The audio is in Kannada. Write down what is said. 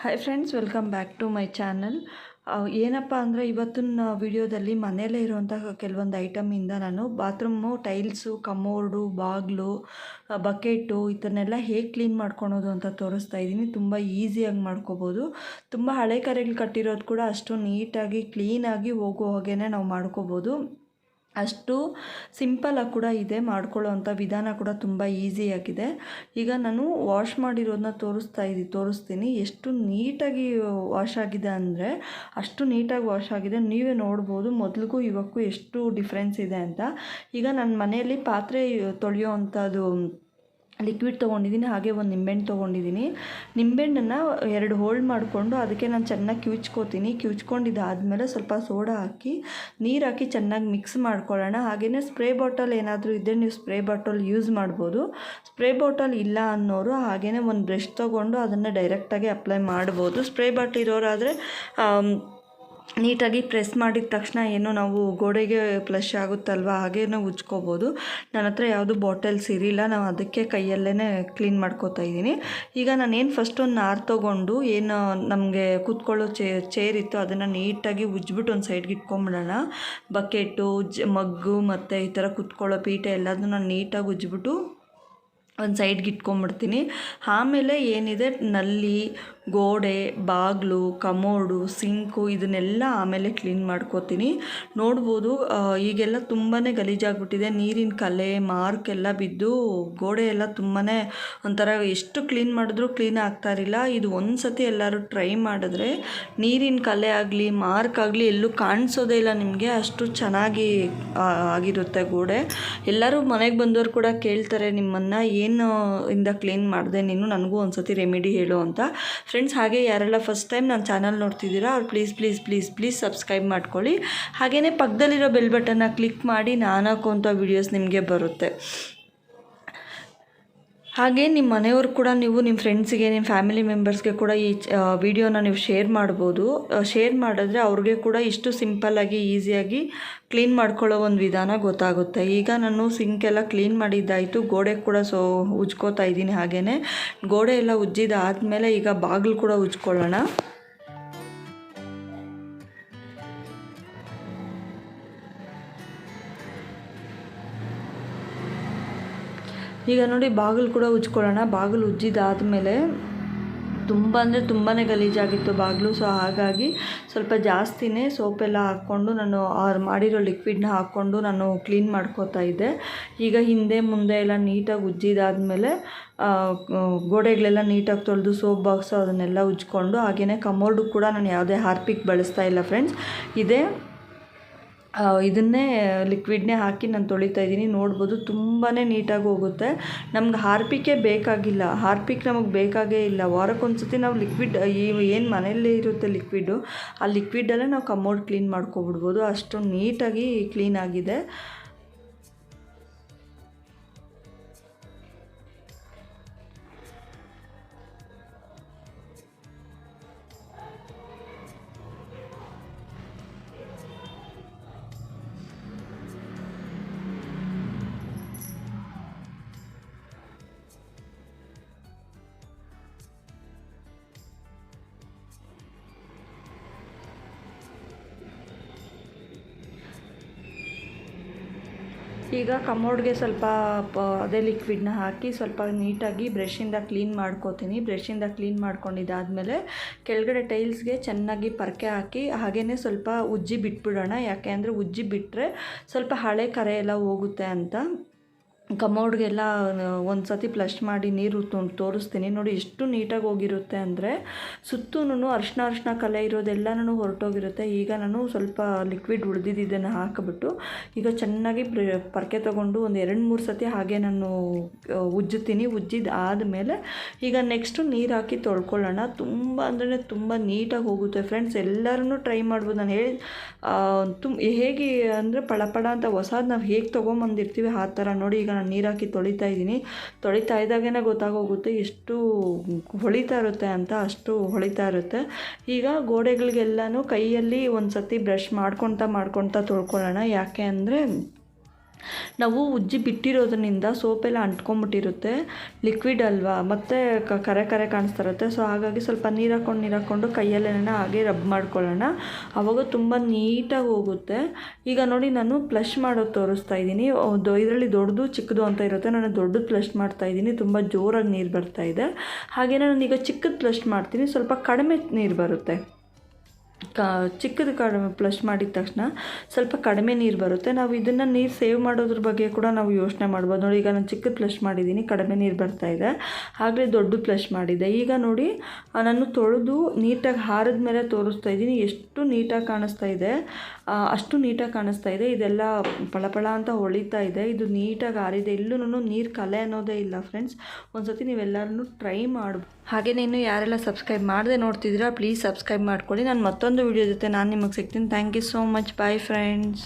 Hi friends, welcome back to my channel. ಏನಪ್ಪ ಅಂದರೆ ಇವತ್ತಿನ ವಿಡಿಯೋದಲ್ಲಿ ಮನೆಯಲ್ಲೇ ಇರುವಂತಹ ಕೆಲವೊಂದು ಐಟಮಿಂದ ನಾನು ಬಾತ್ರೂಮು ಟೈಲ್ಸು, ಕಮೋರ್ಡು, ಬಾಗಿಲು, ಬಕೆಟು ಇದನ್ನೆಲ್ಲ ಹೇಗೆ ಕ್ಲೀನ್ ಮಾಡ್ಕೊಳೋದು ಅಂತ ತೋರಿಸ್ತಾ ಇದ್ದೀನಿ. ತುಂಬ ಈಸಿಯಾಗಿ ಮಾಡ್ಕೋಬೋದು. ತುಂಬ ಹಳೆ ಕರೆಗಳು ಕಟ್ಟಿರೋದು ಕೂಡ ಅಷ್ಟು ನೀಟಾಗಿ ಕ್ಲೀನಾಗಿ ಹೋಗೋ ಹಾಗೇ ನಾವು ಮಾಡ್ಕೋಬೋದು. ಅಷ್ಟು ಸಿಂಪಲಾಗಿ ಕೂಡ ಇದೆ, ಮಾಡ್ಕೊಳ್ಳೋ ಅಂಥ ವಿಧಾನ ಕೂಡ ತುಂಬ ಈಸಿಯಾಗಿದೆ. ಈಗ ನಾನು ವಾಶ್ ಮಾಡಿರೋದನ್ನ ತೋರಿಸ್ತೀನಿ. ಎಷ್ಟು ನೀಟಾಗಿ ವಾಶ್ ಆಗಿದೆ ಅಂದರೆ ಅಷ್ಟು ನೀಟಾಗಿ ವಾಶ್ ಆಗಿದೆ. ನೀವೇ ನೋಡ್ಬೋದು ಮೊದಲಿಗೂ ಇವಕ್ಕೂ ಎಷ್ಟು ಡಿಫ್ರೆನ್ಸ್ ಇದೆ ಅಂತ. ಈಗ ನನ್ನ ಮನೆಯಲ್ಲಿ ಪಾತ್ರೆ ತೊಳೆಯೋ ಅಂಥದ್ದು ಲಿಕ್ವಿಡ್ ತೊಗೊಂಡಿದ್ದೀನಿ, ಹಾಗೆ ಒಂದು ನಿಂಬೆಹಣ್ಣು ತೊಗೊಂಡಿದ್ದೀನಿ. ನಿಂಬೆಹಣ್ಣನ್ನು 2 ಹೋಲ್ಡ್ ಮಾಡಿಕೊಂಡು ಅದಕ್ಕೆ ನಾನು ಚೆನ್ನಾಗಿ ಕಿವುಚ್ಕೊಂಡಿದ್ದಾದಮೇಲೆ ಸ್ವಲ್ಪ ಸೋಡಾ ಹಾಕಿ ನೀರು ಹಾಕಿ ಚೆನ್ನಾಗಿ ಮಿಕ್ಸ್ ಮಾಡ್ಕೊಳ್ಳೋಣ. ಹಾಗೆಯೇ ಸ್ಪ್ರೇ ಬಾಟಲ್ ಏನಾದರೂ ಇದ್ದರೆ ನೀವು ಸ್ಪ್ರೇ ಬಾಟಲ್ ಯೂಸ್ ಮಾಡ್ಬೋದು. ಸ್ಪ್ರೇ ಬಾಟಲ್ ಇಲ್ಲ ಅನ್ನೋರು ಹಾಗೆಯೇ ಒಂದು ಬ್ರಷ್ ತೊಗೊಂಡು ಅದನ್ನು ಡೈರೆಕ್ಟಾಗಿ ಅಪ್ಲೈ ಮಾಡ್ಬೋದು. ಸ್ಪ್ರೇ ಬಾಟಲ್ ಇರೋರಾದರೆ ನೀಟಾಗಿ ಪ್ರೆಸ್ ಮಾಡಿದ ತಕ್ಷಣ ಏನು ನಾವು ಗೋಡೆಗೆ ಫ್ಲಶ್ ಆಗುತ್ತಲ್ವ, ಹಾಗೇ ನಾವು ಉಜ್ಕೋಬೋದು. ನನ್ನ ಹತ್ರ ಯಾವುದು ಬಾಟಲ್ಸ್ ಇರಲಿಲ್ಲ, ನಾವು ಅದಕ್ಕೆ ಕೈಯಲ್ಲೇ ಕ್ಲೀನ್ ಮಾಡ್ಕೋತಾ ಇದ್ದೀನಿ. ಈಗ ನಾನೇನು ಫಸ್ಟ್ ಒಂದು ನಾರು ತೊಗೊಂಡು ಏನು ನಮಗೆ ಕೂತ್ಕೊಳ್ಳೋ ಚೇರ್ ಇತ್ತು ಅದನ್ನು ನೀಟಾಗಿ ಉಜ್ಬಿಟ್ಟು ಒಂದು ಸೈಡ್ಗೆ ಇಟ್ಕೊಂಬಿಡೋಣ. ಬಕೆಟು, ಮಗ್ಗು ಮತ್ತು ಈ ಥರ ಕೂತ್ಕೊಳ್ಳೋ ಪೀಠೆ ಎಲ್ಲದನ್ನು ನಾನು ನೀಟಾಗಿ ಉಜ್ಬಿಟ್ಟು ಒಂದು ಸೈಡ್ಗೆ ಇಟ್ಕೊಂಬಿಡ್ತೀನಿ. ಆಮೇಲೆ ಏನಿದೆ ನಲ್ಲಿ, ಗೋಡೆ, ಬಾಗಿಲು, ಕಮೋಡು, ಸಿಂಕು ಇದನ್ನೆಲ್ಲ ಆಮೇಲೆ ಕ್ಲೀನ್ ಮಾಡ್ಕೋತೀನಿ. ನೋಡ್ಬೋದು ಈಗೆಲ್ಲ ತುಂಬಾ ಗಲೀಜಾಗ್ಬಿಟ್ಟಿದೆ. ನೀರಿನ ಕಲೆ ಮಾರ್ಕ್ ಎಲ್ಲ ಬಿದ್ದು ಗೋಡೆ ಎಲ್ಲ ತುಂಬಾ ಒಂಥರ ಎಷ್ಟು ಕ್ಲೀನ್ ಮಾಡಿದ್ರೂ ಕ್ಲೀನ್ ಆಗ್ತಾಯಿರಲಿಲ್ಲ. ಇದು ಒಂದು ಸತಿ ಎಲ್ಲರೂ ಟ್ರೈ ಮಾಡಿದ್ರೆ ನೀರಿನ ಕಲೆ ಆಗಲಿ ಮಾರ್ಕ್ ಆಗಲಿ ಎಲ್ಲೂ ಕಾಣಿಸೋದೇ ಇಲ್ಲ ನಿಮಗೆ, ಅಷ್ಟು ಚೆನ್ನಾಗಿ ಆಗಿರುತ್ತೆ ಗೋಡೆ. ಎಲ್ಲರೂ ಮನೆಗೆ ಬಂದವರು ಕೂಡ ಕೇಳ್ತಾರೆ, ನಿಮ್ಮನ್ನು ಏನು ಇಂದ ಕ್ಲೀನ್ ಮಾಡಿದೆ ನೀನು, ನನಗೂ ಒಂದು ಸತಿ ರೆಮಿಡಿ ಹೇಳು ಅಂತ. ಫ್ರೆಂಡ್ಸ್, ಹಾಗೆ ಯಾರೆಲ್ಲ ಫಸ್ಟ್ ಟೈಮ್ ನನ್ನ ಚಾನಲ್ ನೋಡ್ತಿದ್ದೀರಾ ಅವ್ರು ಪ್ಲೀಸ್ ಸಬ್ಸ್ಕ್ರೈಬ್ ಮಾಡ್ಕೊಳ್ಳಿ. ಹಾಗೆಯೇ ಪಕ್ಕದಲ್ಲಿರೋ ಬೆಲ್ ಬಟನ್ನ ಕ್ಲಿಕ್ ಮಾಡಿ ನಾನು ಹಾಕುವಂಥ ವೀಡಿಯೋಸ್ ನಿಮಗೆ ಬರುತ್ತೆ. ಹಾಗೆ ನಿಮ್ಮ ಮನೆಯವ್ರು ಕೂಡ ನೀವು ನಿಮ್ಮ ಫ್ರೆಂಡ್ಸಿಗೆ, ನಿಮ್ಮ ಫ್ಯಾಮಿಲಿ ಮೆಂಬರ್ಸ್ಗೆ ಕೂಡ ಈ ವಿಡಿಯೋನ ನೀವು ಶೇರ್ ಮಾಡ್ಬೋದು. ಶೇರ್ ಮಾಡಿದ್ರೆ ಅವ್ರಿಗೆ ಕೂಡ ಇಷ್ಟು ಸಿಂಪಲ್ಲಾಗಿ ಈಸಿಯಾಗಿ ಕ್ಲೀನ್ ಮಾಡ್ಕೊಳ್ಳೋ ಒಂದು ವಿಧಾನ ಗೊತ್ತಾಗುತ್ತೆ. ಈಗ ನಾನು ಸಿಂಕೆಲ್ಲ ಕ್ಲೀನ್ ಮಾಡಿದ್ದಾಯಿತು, ಗೋಡೆ ಕೂಡ ಉಜ್ಕೋತಾ ಇದ್ದೀನಿ. ಹಾಗೆಯೇ ಗೋಡೆ ಎಲ್ಲ ಉಜ್ಜಿದಾದಮೇಲೆ ಈಗ ಬಾಗಿಲು ಕೂಡ ಉಜ್ಕೊಳ್ಳೋಣ. ಈಗ ನೋಡಿ ಬಾಗಿಲು ಕೂಡ ಉಜ್ಕೊಳ್ಳೋಣ. ಬಾಗಿಲು ಉಜ್ಜಿದಾದಮೇಲೆ ತುಂಬ ಅಂದರೆ ತುಂಬಾ ಗಲೀಜಾಗಿತ್ತು ಬಾಗಿಲು. ಸೊ ಹಾಗಾಗಿ ಸ್ವಲ್ಪ ಜಾಸ್ತಿನೇ ಸೋಪೆಲ್ಲ ಹಾಕ್ಕೊಂಡು ನಾನು ಮಾಡಿರೋ ಲಿಕ್ವಿಡ್ನ ಹಾಕ್ಕೊಂಡು ನಾನು ಕ್ಲೀನ್ ಮಾಡ್ಕೋತಾ ಇದ್ದೆ. ಈಗ ಹಿಂದೆ ಮುಂದೆ ಎಲ್ಲ ನೀಟಾಗಿ ಉಜ್ಜಿದಾದಮೇಲೆ ಗೋಡೆಗಳೆಲ್ಲ ನೀಟಾಗಿ ತೊಳೆದು ಸೋಪ್ ಬಾಕ್ಸು ಅದನ್ನೆಲ್ಲ ಉಜ್ಕೊಂಡು, ಹಾಗೆಯೇ ಕಮೋರ್ಡು ಕೂಡ ನಾನು ಯಾವುದೇ ಹಾರ್ಪಿಕ್ ಬಳಸ್ತಾ ಇಲ್ಲ ಫ್ರೆಂಡ್ಸ್. ಇದನ್ನೇ ಲಿಕ್ವಿಡ್ನೇ ಹಾಕಿ ನಾನು ತೊಳಿತಾ ಇದ್ದೀನಿ. ನೋಡ್ಬೋದು ತುಂಬಾ ನೀಟಾಗಿ ಹೋಗುತ್ತೆ. ನಮ್ಗೆ ಹಾರ್ಪಿಕ್ಕೇ ಬೇಕಾಗಿಲ್ಲ, ಹಾರ್ಪಿಕ್ ನಮಗೆ ಬೇಕಾಗೇ ಇಲ್ಲ. ವಾರಕ್ಕೊಂದ್ಸತಿ ನಾವು ಲಿಕ್ವಿಡ್ ಏನು ಮನೆಯಲ್ಲೇ ಇರುತ್ತೆ ಲಿಕ್ವಿಡ್ಡು, ಆ ಲಿಕ್ವಿಡಲ್ಲೇ ನಾವು ಕಮೋಡ್ ಕ್ಲೀನ್ ಮಾಡ್ಕೊಬಿಡ್ಬೋದು. ಅಷ್ಟು ನೀಟಾಗಿ ಕ್ಲೀನ್ ಆಗಿದೆ. ಈಗ ಕಮೋಡ್ಗೆ ಸ್ವಲ್ಪ ಅದೇ ಲಿಕ್ವಿಡ್ನ ಹಾಕಿ ಸ್ವಲ್ಪ ನೀಟಾಗಿ ಬ್ರಷಿಂದ ಕ್ಲೀನ್ ಮಾಡ್ಕೋತೀನಿ. ಬ್ರಷಿಂದ ಕ್ಲೀನ್ ಮಾಡ್ಕೊಂಡಿದ್ದಾದಮೇಲೆ ಕೆಳಗಡೆ ಟೈಲ್ಸ್ಗೆ ಚೆನ್ನಾಗಿ ಪರ್ಕೆ ಹಾಕಿ ಹಾಗೆಯೇ ಸ್ವಲ್ಪ ಉಜ್ಜಿ ಬಿಟ್ಬಿಡೋಣ. ಯಾಕೆ ಅಂದರೆ ಉಜ್ಜಿ ಬಿಟ್ಟರೆ ಸ್ವಲ್ಪ ಹಳೆ ಕರೆ ಎಲ್ಲ ಹೋಗುತ್ತೆ ಅಂತ. ಕಮೋಡ್ಗೆಲ್ಲ ಒಂದು ಸತಿ ಫ್ಲಶ್ ಮಾಡಿ ನೀರು ತೋರಿಸ್ತೀನಿ. ನೋಡಿ ಎಷ್ಟು ನೀಟಾಗಿ ಹೋಗಿರುತ್ತೆ ಅಂದರೆ ಸುತ್ತೂ ಅರ್ಶಿನ ಕಲೆ ಇರೋದೆಲ್ಲನೂ ಹೊರಟೋಗಿರುತ್ತೆ. ಈಗ ನಾನು ಸ್ವಲ್ಪ ಲಿಕ್ವಿಡ್ ಉಳಿದಿದ್ದನ್ನು ಹಾಕಿಬಿಟ್ಟು ಈಗ ಚೆನ್ನಾಗಿ ಪರ್ಕೆ ತೊಗೊಂಡು ಒಂದು 2-3 ಸತಿ ಹಾಗೆ ನಾನು ಉಜ್ಜುತ್ತೀನಿ. ಉಜ್ಜಿದಾದಮೇಲೆ ಈಗ ನೆಕ್ಸ್ಟು ನೀರು ಹಾಕಿ ತೊಳ್ಕೊಳ್ಳೋಣ. ತುಂಬ ಅಂದರೆ ತುಂಬ ನೀಟಾಗಿ ಹೋಗುತ್ತೆ ಫ್ರೆಂಡ್ಸ್. ಎಲ್ಲರೂ ಟ್ರೈ ಮಾಡ್ಬೋದು. ನಾನು ಹೇಗೆ ಅಂದರೆ ಪಳ ಅಂತ ಹೊಸದು ನಾವು ಹೇಗೆ ತೊಗೊಂಬಂದಿರ್ತೀವಿ ಆ ಥರ. ನೋಡಿ ಈಗ ನಾನು ನೀರು ಹಾಕಿ ತೊಳಿತಾ ಇದ್ದೀನಿ. ತೊಳಿತಾ ಇದ್ದಾಗೇ ಗೊತ್ತಾಗೋಗುತ್ತೆ ಎಷ್ಟು ಹೊಳಿತಾ ಇರುತ್ತೆ ಅಂತ, ಅಷ್ಟು ಹೊಳಿತಾ ಇರುತ್ತೆ. ಈಗ ಗೋಡೆಗಳಿಗೆಲ್ಲನೂ ಕೈಯಲ್ಲಿ ಒಂದು ಸತಿ ಬ್ರಷ್ ಮಾಡ್ಕೊತಾ ತೊಳ್ಕೊಳ್ಳೋಣ. ಯಾಕೆ ಅಂದರೆ ನಾವು ಉಜ್ಜಿ ಬಿಟ್ಟಿರೋದ್ರಿಂದ ಸೋಪೆಲ್ಲ ಅಂಟ್ಕೊಂಬಿಟ್ಟಿರುತ್ತೆ, ಲಿಕ್ವಿಡ್ ಅಲ್ವಾ, ಮತ್ತು ಕರೆ ಕರೆ ಕಾಣಿಸ್ತಾ ಇರುತ್ತೆ. ಸೊ ಹಾಗಾಗಿ ಸ್ವಲ್ಪ ನೀರು ಹಾಕ್ಕೊಂಡು ಕೈಯಲ್ಲೇನ ಹಾಗೆ ರಬ್ ಮಾಡ್ಕೊಳ್ಳೋಣ, ಆವಾಗ ತುಂಬ ನೀಟಾಗಿ ಹೋಗುತ್ತೆ. ಈಗ ನೋಡಿ ನಾನು ಪ್ಲಷ್ ಮಾಡೋದು ತೋರಿಸ್ತಾ ಇದ್ದೀನಿ. ಇದರಲ್ಲಿ ದೊಡ್ಡದು ಚಿಕ್ಕದು ಅಂತ ಇರುತ್ತೆ. ನಾನು ದೊಡ್ಡದು ಪ್ಲಷ್ ಮಾಡ್ತಾಯಿದ್ದೀನಿ, ತುಂಬ ಜೋರಾಗಿ ನೀರು ಬರ್ತಾಯಿದೆ. ಹಾಗೆಯೇ ನಾನೀಗ ಚಿಕ್ಕದು ಪ್ಲಷ್ ಮಾಡ್ತೀನಿ, ಸ್ವಲ್ಪ ಕಡಿಮೆ ನೀರು ಬರುತ್ತೆ. ಚಿಕ್ಕದು ಕಡಿಮೆ ಪ್ಲಷ್ ಮಾಡಿದ ತಕ್ಷಣ ಸ್ವಲ್ಪ ಕಡಿಮೆ ನೀರು ಬರುತ್ತೆ. ನಾವು ಇದನ್ನು ನೀರು ಸೇವ್ ಮಾಡೋದ್ರ ಬಗ್ಗೆ ಕೂಡ ನಾವು ಯೋಚನೆ ಮಾಡ್ಬೋದು. ನೋಡಿ, ಈಗ ನಾನು ಚಿಕ್ಕದು ಪ್ಲಷ್ ಮಾಡಿದ್ದೀನಿ, ಕಡಿಮೆ ನೀರು ಬರ್ತಾಯಿದೆ. ಆಗಲೇ ದೊಡ್ಡ ಪ್ಲಷ್ ಮಾಡಿದ್ದೆ. ಈಗ ನೋಡಿ ನಾನು ತೊಳೆದು ನೀಟಾಗಿ ಹಾರಿದ ಮೇಲೆ ತೋರಿಸ್ತಾ ಇದ್ದೀನಿ. ಎಷ್ಟು ನೀಟಾಗಿ ಕಾಣಿಸ್ತಾ ಇದೆ, ಅಷ್ಟು ನೀಟಾಗಿ ಕಾಣಿಸ್ತಾ ಇದೆ. ಇದೆಲ್ಲ ಪಳಪಳ ಅಂತ ಹೊಳಿತಾ ಇದೆ. ಇದು ನೀಟಾಗಿ ಹಾರಿದೆ, ಎಲ್ಲೂ ನೀರು ಕಲೆ ಅನ್ನೋದೇ ಇಲ್ಲ ಫ್ರೆಂಡ್ಸ್. ಒಂದು ಸತಿ ನೀವೆಲ್ಲರೂ ಟ್ರೈ ಮಾಡ್ಬೋದು. ಹಾಗೆಯೇ ಇನ್ನು ಯಾರೆಲ್ಲ ಸಬ್ಸ್ಕ್ರೈಬ್ ಮಾಡದೆ ನೋಡ್ತಿದ್ದೀರಾ ಪ್ಲೀಸ್ ಸಬ್ಸ್ಕ್ರೈಬ್ ಮಾಡ್ಕೊಳ್ಳಿ. ನಾನು ಮತ್ತೊಂದು ವಿಡಿಯೋ ಜೊತೆ ನಾನು ನಿಮಗೆ ಸಿಗ್ತೀನಿ. Thank you so much. Bye friends.